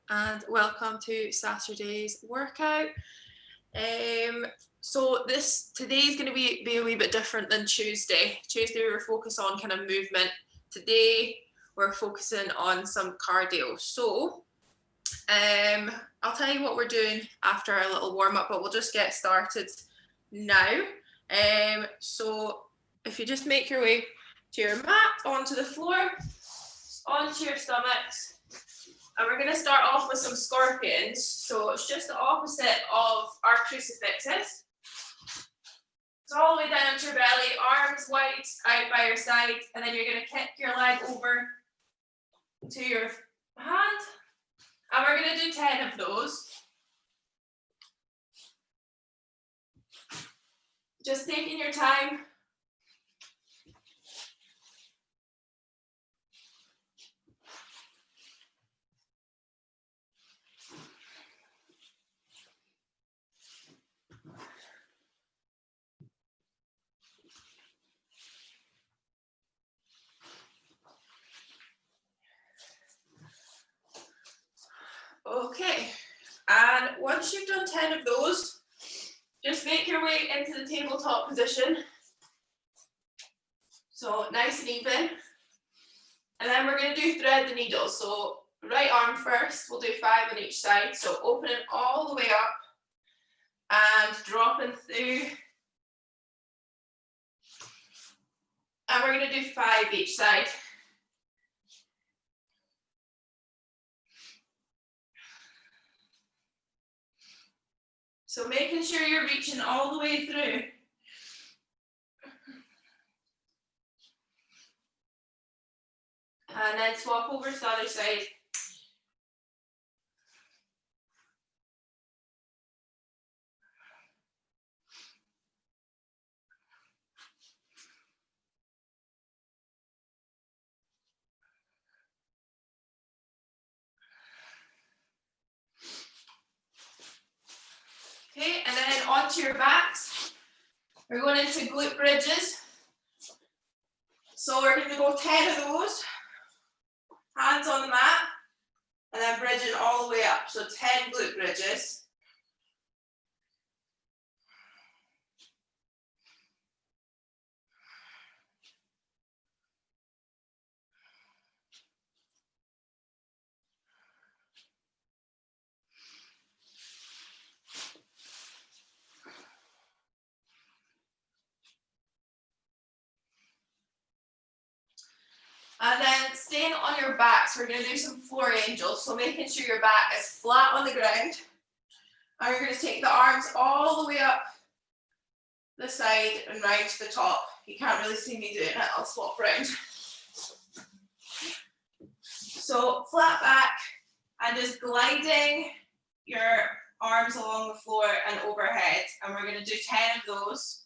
and welcome to Saturday's workout. So today is going to be a wee bit different than Tuesday. Tuesday we were focused on kind of movement. Today we're focusing on some cardio. So I'll tell you what we're doing after our little warm up, but we'll just get started now. So if you just make your way to your mat, onto the floor, onto your stomachs, and we're going to start off with some scorpions. So it's just the opposite of our crucifixes. So all the way down onto your belly, arms wide out by your side, and then you're going to kick your leg over to your hand. And we're going to do 10 of those. Just taking your time. Okay, and once you've done 10 of those, just make your way into the tabletop position. So nice and even. And then we're going to do thread the needle. So right arm first, we'll do 5 on each side. So opening all the way up and dropping through. And we're going to do 5 each side. So making sure you're reaching all the way through. And then swap over to the other side. Okay, and then onto your backs. We're going into glute bridges. So we're going to go 10 of those. Hands on the mat. And then bridging all the way up. So 10 glute bridges. And then staying on your backs, we're going to do some floor angels. So making sure your back is flat on the ground. And you're going to take the arms all the way up the side and round to the top. You can't really see me doing it. I'll swap around. So flat back and just gliding your arms along the floor and overhead. And we're going to do 10 of those.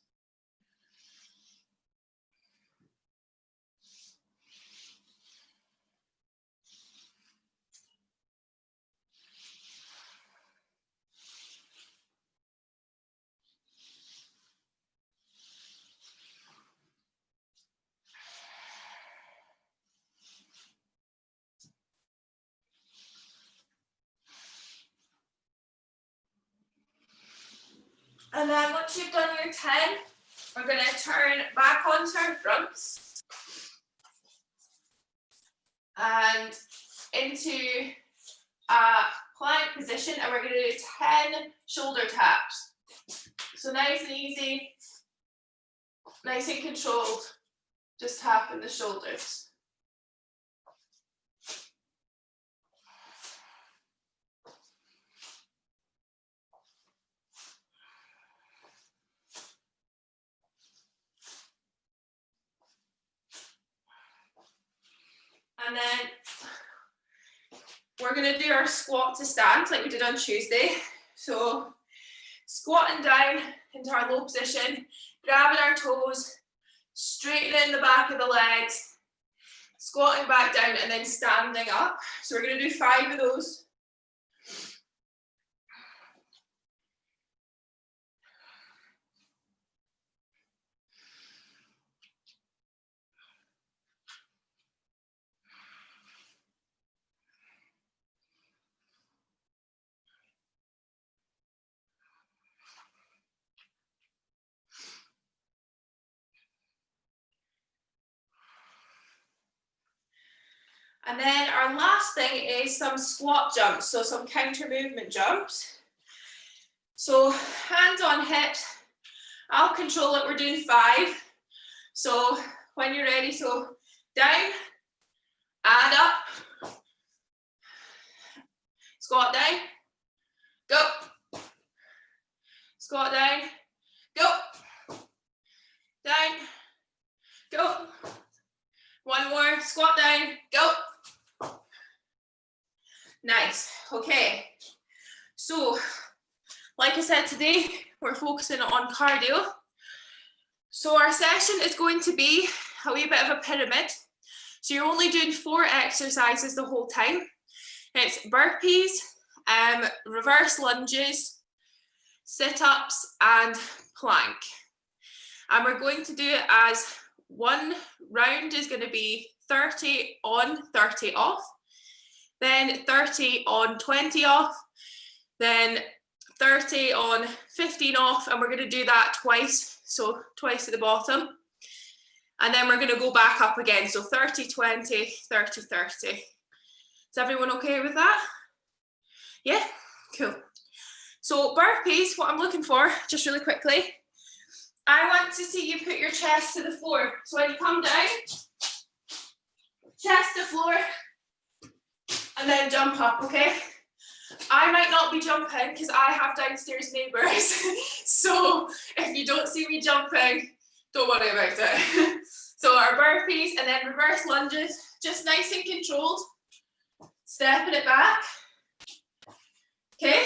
And then once you've done your 10, we're going to turn back onto our fronts and into a plank position, and we're going to do 10 shoulder taps. So nice and easy, nice and controlled, just tapping the shoulders. And then we're going to do our squat to stand like we did on Tuesday. So squatting down into our low position, grabbing our toes, straightening the back of the legs, squatting back down and then standing up. So we're going to do 5 of those. And then our last thing is some squat jumps, so some counter movement jumps. So hands on hips, I'll control it, we're doing 5. So when you're ready, so down and up, squat down, go, squat down, go, down, go, one more, squat down, go. Nice, okay. So, like I said, today we're focusing on cardio. So our session is going to be a wee bit of a pyramid. So you're only doing 4 exercises the whole time. It's burpees, reverse lunges, sit-ups, and plank. And we're going to do it as one round is going to be 30 on, 30 off. Then 30 on, 20 off. Then 30 on, 15 off. And we're going to do that twice. So twice at the bottom. And then we're going to go back up again. So 30, 20, 30, 30. Is everyone okay with that? Yeah? Cool. So burpees, what I'm looking for, just really quickly, I want to see you put your chest to the floor. So when you come down, chest to floor, and then jump up, okay? I might not be jumping because I have downstairs neighbours. So if you don't see me jumping, don't worry about it. So our burpees and then reverse lunges, just nice and controlled. Stepping it back. Okay,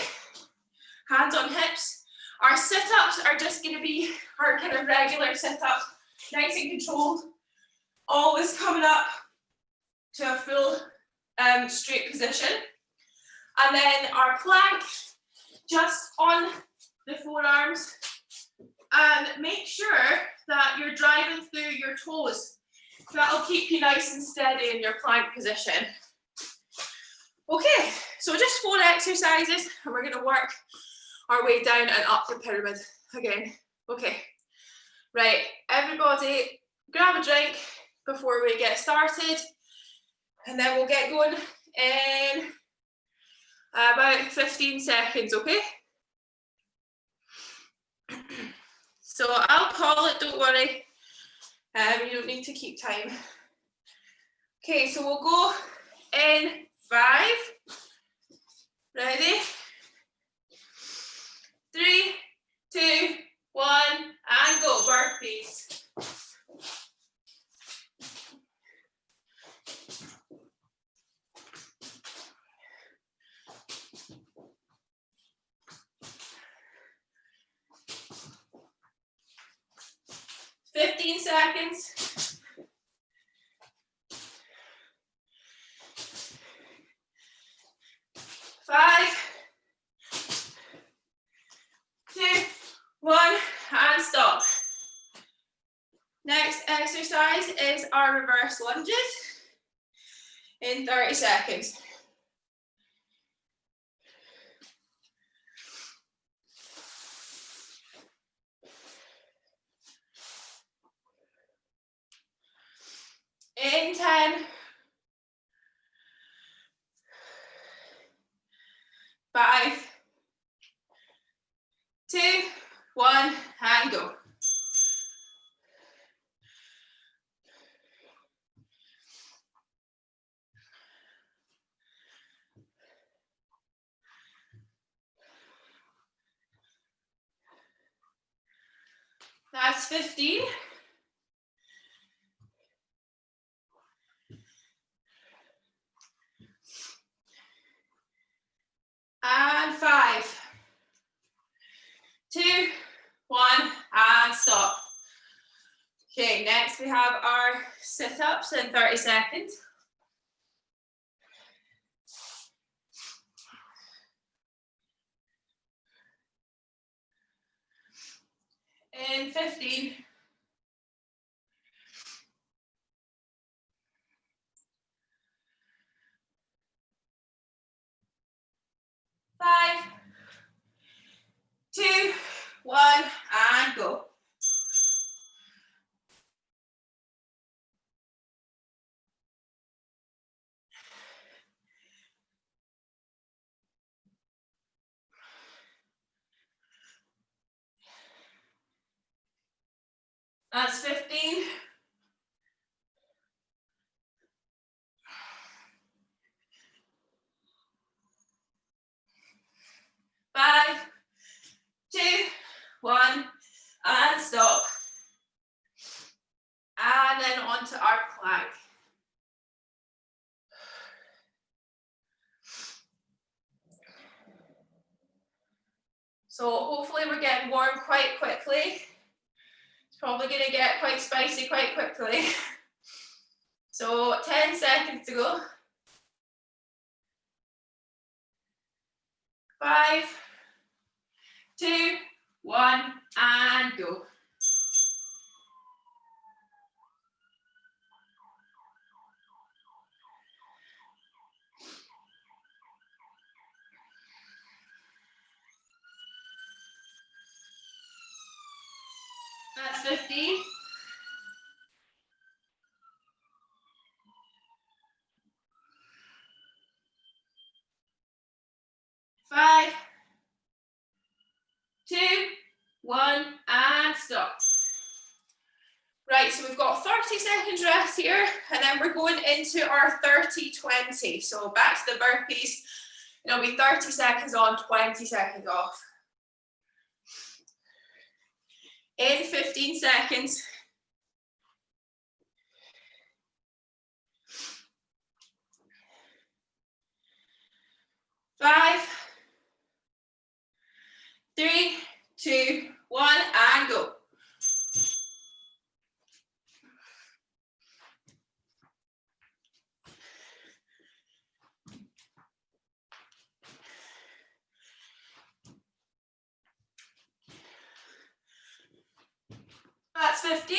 hands on hips. Our sit-ups are just going to be our kind of regular sit-ups, nice and controlled. Always coming up to a full straight position. And then our plank, just on the forearms. And make sure that you're driving through your toes. That'll keep you nice and steady in your plank position. Okay, so just 4 exercises and we're going to work our way down and up the pyramid again. Okay, right, everybody grab a drink before we get started and then we'll get going in about 15 seconds, okay? So I'll call it, don't worry. You don't need to keep time. Okay, so we'll go in 5. Ready? 3, 2, 1, and go. Burpees. Fifteen seconds. 5, 2, 1, and stop. Next exercise is our reverse lunges in 30 seconds. In 10, 5, 2, 1, and go. That's 15. And 5, 2, 1, and stop. Okay, next we have our sit-ups in 30 seconds. In 15. 5, 2, 1, and go. That's 15. 5, 2, 1, and stop. And then onto our plank. So hopefully we're getting warm quite quickly. It's probably going to get quite spicy quite quickly. So 10 seconds to go. 5, 2, 1, and go. That's 15. 5, 2, 1, and stop. Right, so we've got 30 seconds rest here, and then we're going into our 30-20. So back to the burpees. It'll be 30 seconds on, 20 seconds off. In 15 seconds. 5, 3, 2, 1, and go. That's 15.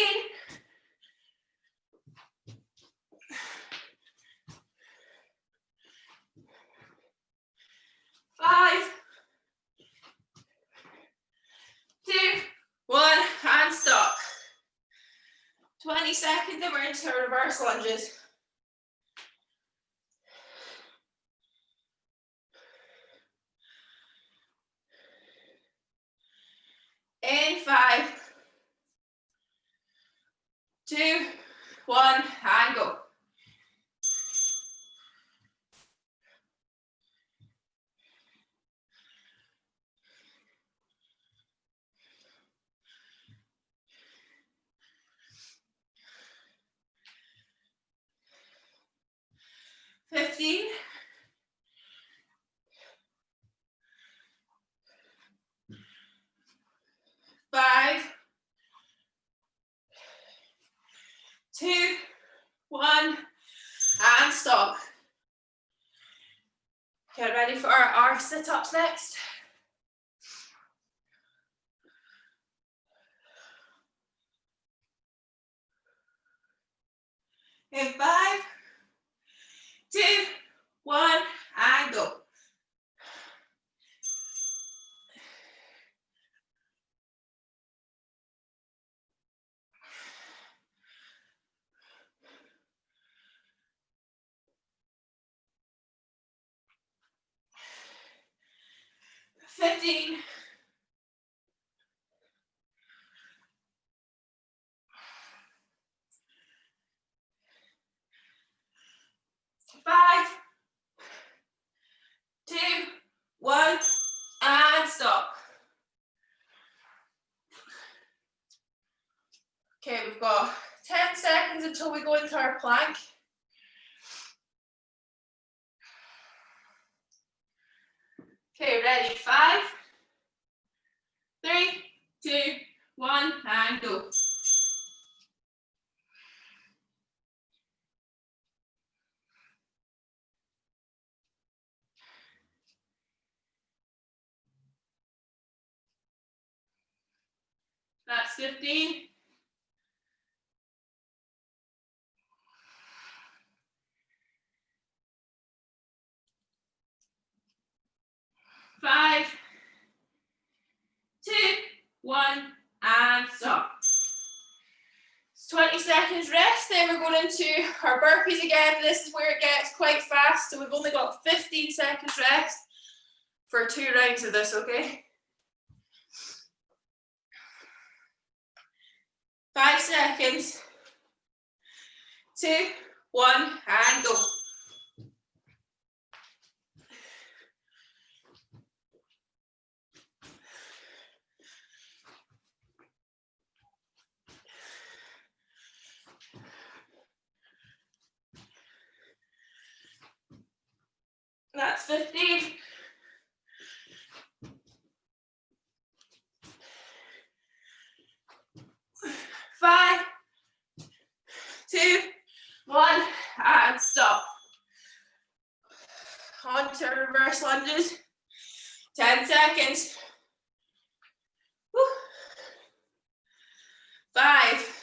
5, 2, 1, and stop. 20 seconds and we're into reverse lunges. In 5, 2, 1, and go. $15. 5, 2, 1, and stop. Get ready for our sit-ups next. In 5, 2, 1, and go. $15. 5, 2, 1, and stop. Okay, we've got 10 seconds until we go into our plank. Okay, ready? 5, 3, 2, 1, and go. That's 15. 5, 2, 1, and stop. It's 20 seconds rest, then we're going into our burpees again. This is where it gets quite fast, so we've only got 15 seconds rest for 2 rounds of this, okay? 5 seconds. 2, 1, and go. That's 15. 5, 2, 1, and stop. On to reverse lunges. 10 seconds. Woo. 5,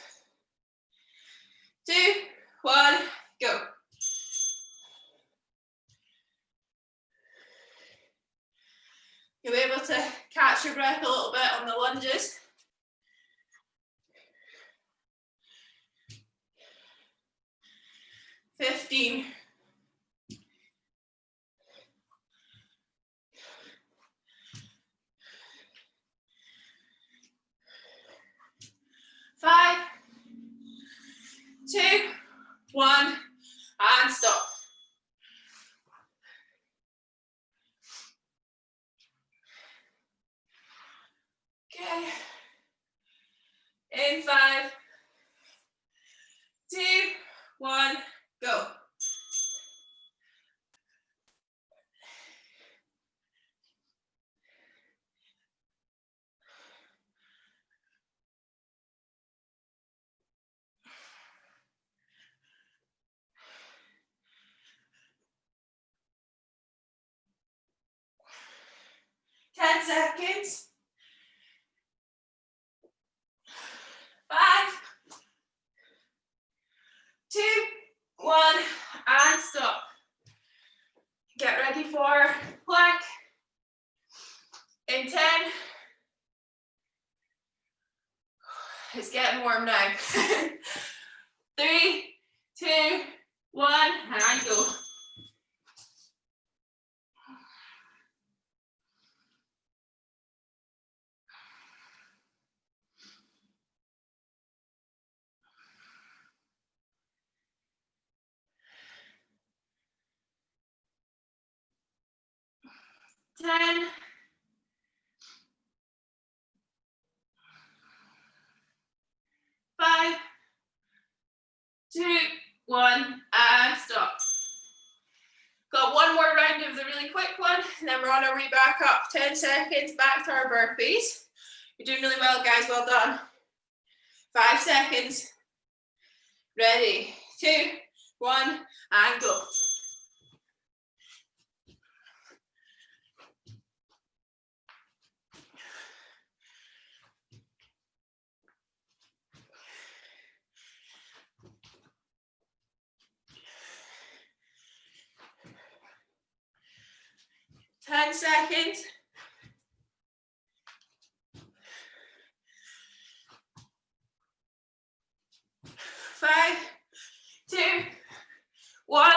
2, 1, go. You'll be able to catch your breath a little bit on the lunges. $15. 5, 2, 1, and stop. Okay. In 5, 2, 1, go. Ten seconds. 5, 2, 1, and stop. Get ready for plank. In 10. It's getting warm now. 3, 2, 1, and go. Ten. 5, 2, 1, and stop. Got one more round of the really quick one, and then we're on our way back up. 10 seconds, back to our burpees. You're doing really well, guys, well done. 5 seconds. Ready, 2, 1, and go. Ten seconds. 5, 2, 1,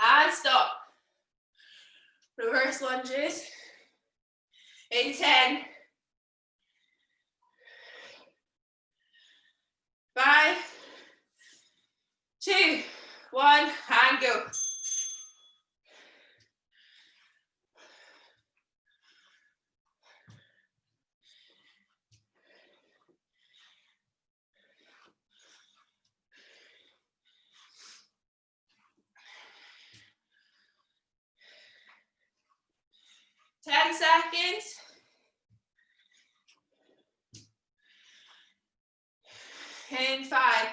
and stop. Reverse lunges. In 10. 5, 2, 1, and go. Ten seconds. 5,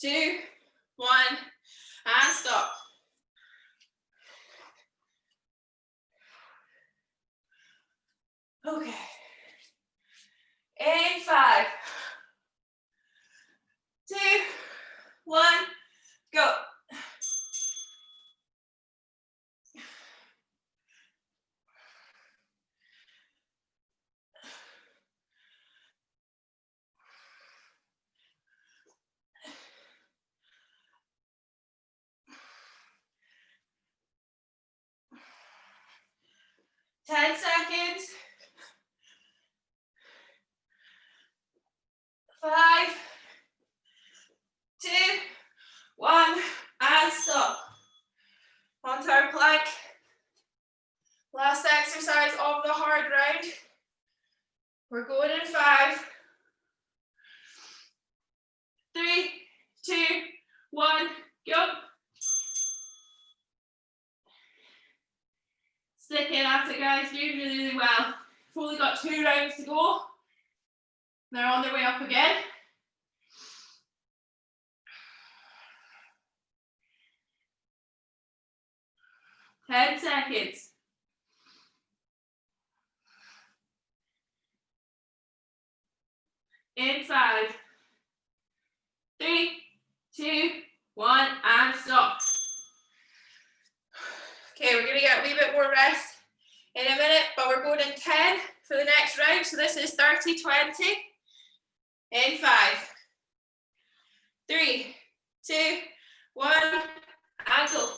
2, 1, and stop. Okay. In 5, 2, 1, go. Ten seconds. 5, guys, doing really, really well. We've only got 2 rounds to go. They're on their way up again. Ten seconds. In 5, 3, 2, 1, and stop. Okay, we're going to get a wee bit more rest in a minute, but we're going in 10 for the next round. So this is 30-20. In 5, 3, 2, 1, and go.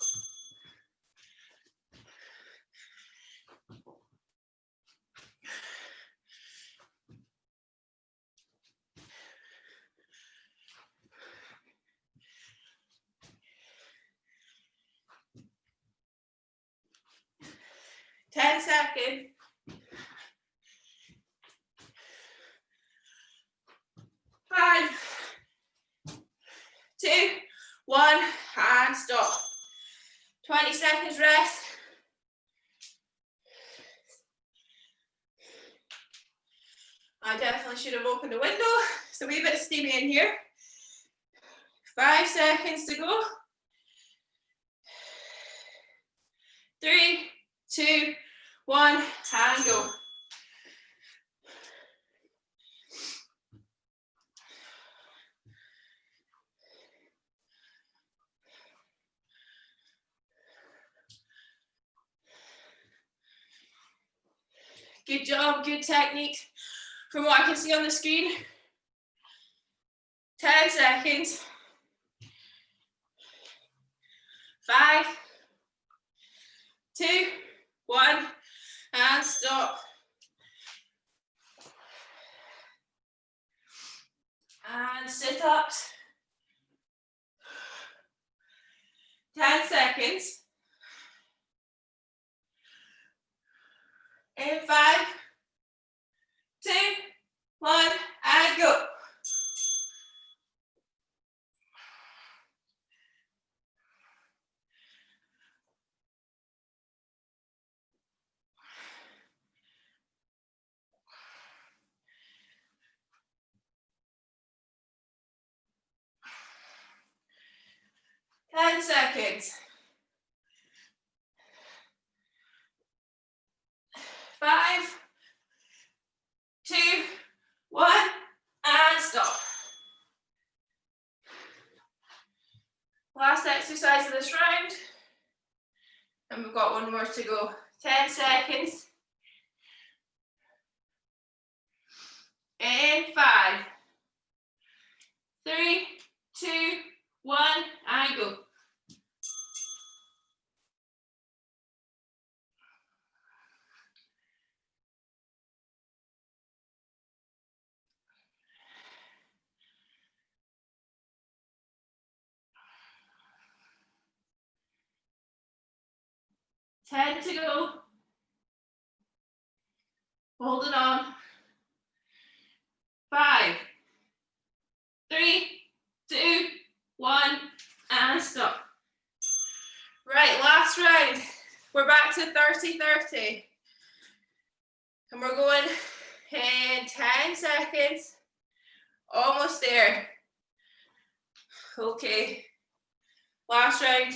Ten seconds. 5, 2, 1, and stop. 20 seconds rest. I definitely should have opened the window. It's a wee bit steamy in here. 5 seconds to go. 3, 2, 1, and go. Good job, good technique. From what I can see on the screen, 10 seconds. 5, 2, 1, and stop. And sit-ups. 10 seconds. In 5, 2, 1, and go. Ten seconds. 5, 2, 1, and stop. Last exercise of this round. And we've got one more to go. 10 seconds. In 5, 3, 2, 1, and go. Ten to go. Hold it on. 5, 3, 2, 1, and stop. Right, last round. We're back to 30-30. And we're going in 10 seconds. Almost there. Okay. Last round.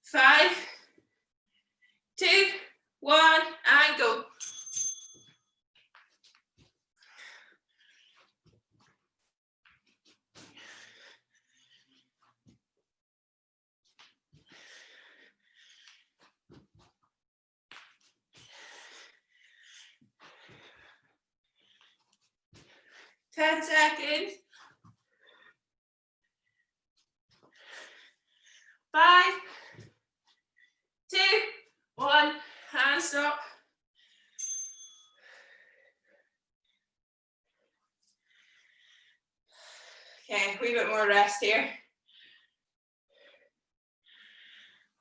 5, 2, 1, and go. Ten seconds. 5, 2, 1, and stop. Okay, a wee bit more rest here.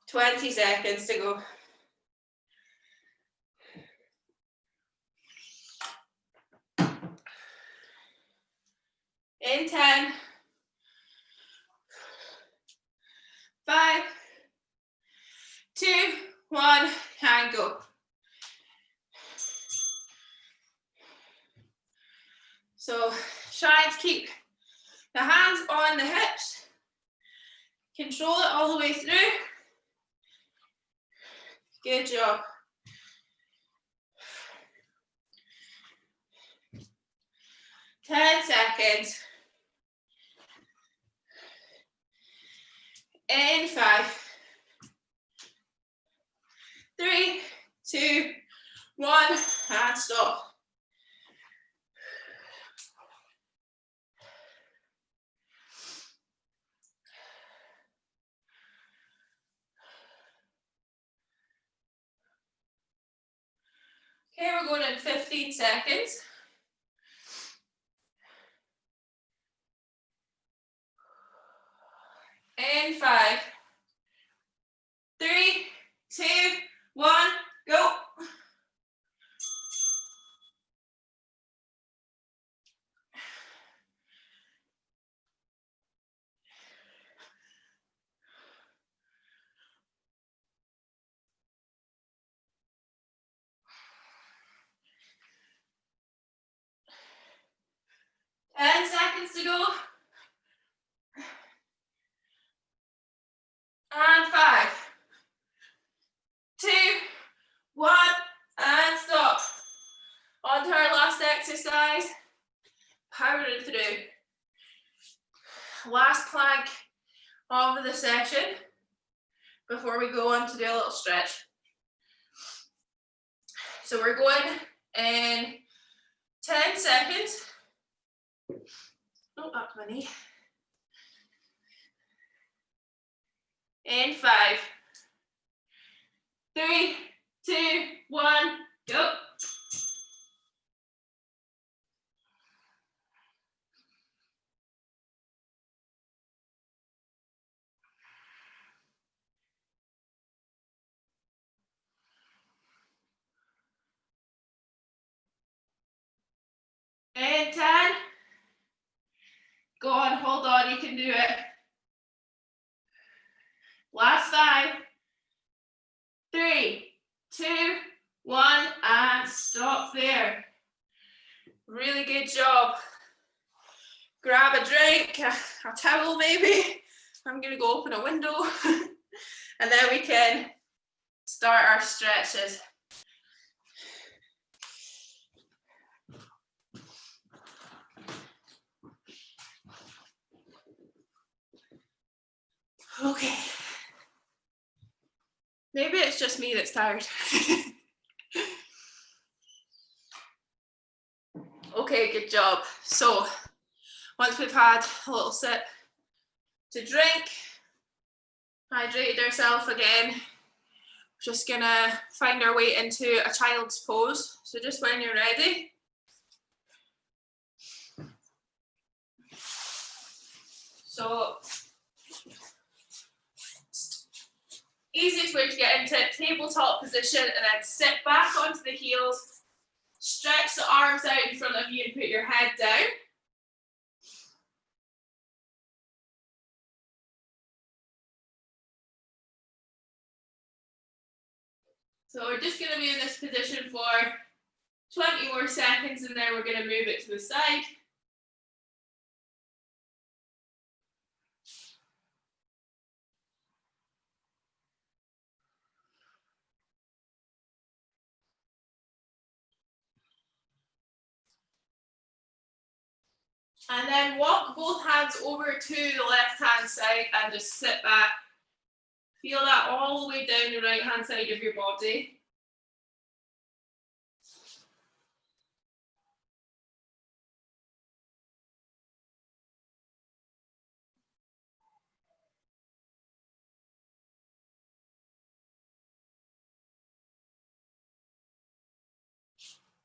20 seconds to go. In 10, 5, 2, 1, and go. Control it all the way through. Good job. Ten seconds. In 5, 3, 2, 1, and stop. Okay, we're going in 15 seconds. In 5, 3, 2, 1, go. Ten seconds to go. And 5, 2, 1, and stop. On to our last exercise. Powering through. Last plank of the session before we go on to do a little stretch. So we're going in 10 seconds. Oh, up my knee. In 5, 3, 2, 1, go. In 10. Go on, hold on, you can do it. Last 5, 3, 2, 1, and stop there. Really good job. Grab a drink, a towel maybe. I'm gonna go open a window and then we can start our stretches. Okay. Maybe it's just me that's tired. Okay, good job. So once we've had a little sip to drink, hydrated ourselves again, just gonna find our way into a child's pose. So just when you're ready. So easiest way to get into it, tabletop position, and then sit back onto the heels, stretch the arms out in front of you and put your head down. So we're just going to be in this position for 20 more seconds and then we're going to move it to the side. And then walk both hands over to the left hand side and just sit back. Feel that all the way down the right hand side of your body.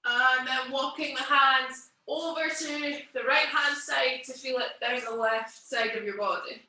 And then walking the hands over to the right hand side to feel it down the left side of your body.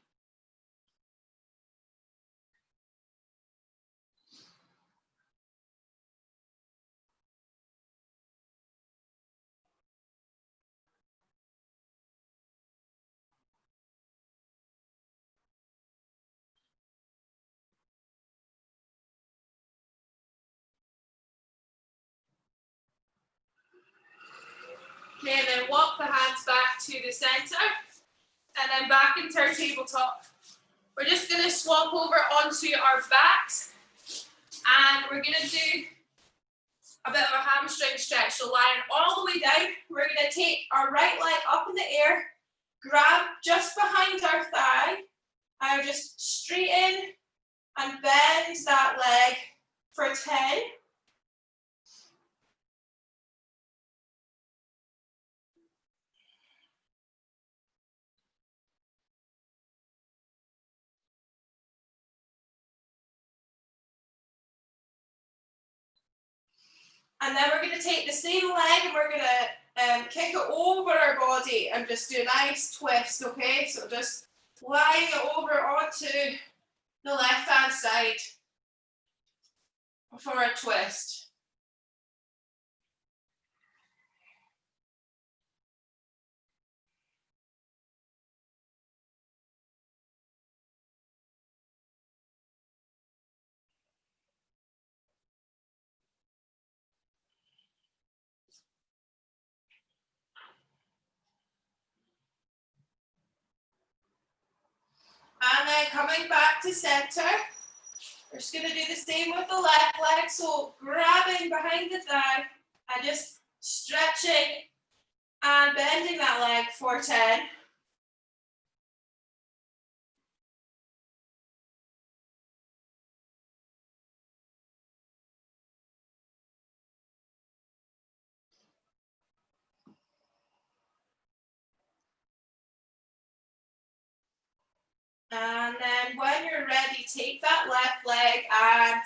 Okay, and then walk the hands back to the center and then back into our tabletop. we're just going to swap over onto our backs, and we're going to do a bit of a hamstring stretch. So lying all the way down, we're going to take our right leg up in the air, grab just behind our thigh, and just straighten and bend that leg for 10. And then we're going to take the same leg and we're going to kick it over our body and just do a nice twist, okay? So just lying it over onto the left-hand side for a twist. And then coming back to center, we're just going to do the same with the left leg. So grabbing behind the thigh and just stretching and bending that leg for 10. And then when you're ready, take that left leg and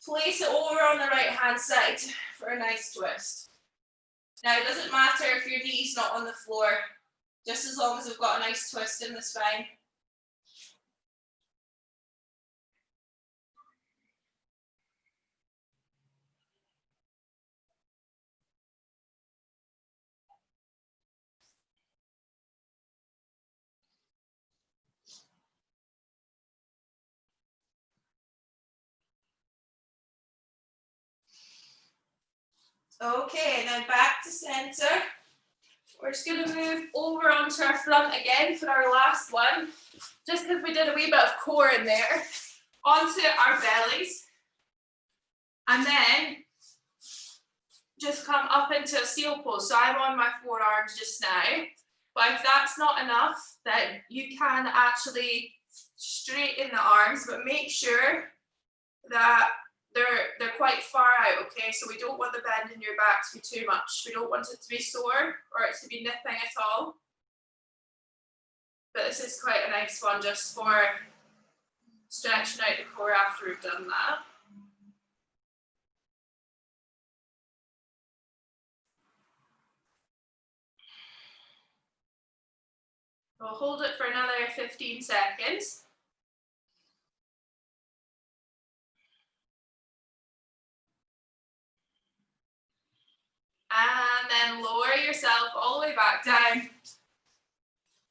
place it over on the right hand side for a nice twist. Now, it doesn't matter if your knee's not on the floor, just as long as we've got a nice twist in the spine. Okay, and then back to center. We're just going to move over onto our front again for our last one, just because we did a wee bit of core in there, onto our bellies, and then just come up into a seal pose. So I'm on my forearms just now, but if that's not enough, then you can actually straighten the arms, but make sure that they're quite far out, okay? So we don't want the bend in your back to be too much. We don't want it to be sore or it to be nipping at all. But this is quite a nice one just for stretching out the core after we've done that. We'll hold it for another 15 seconds. And then lower yourself all the way back down.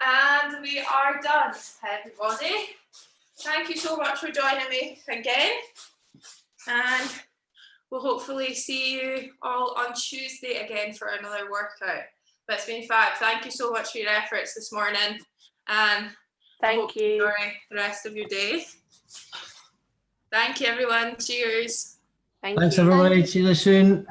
And we are done, everybody. Thank you so much for joining me again. And we'll hopefully see you all on Tuesday again for another workout. But it's been fab. Thank you so much for your efforts this morning. And thank you. Enjoy the rest of your day. Thank you, everyone. Cheers. Thanks, everybody. See you soon.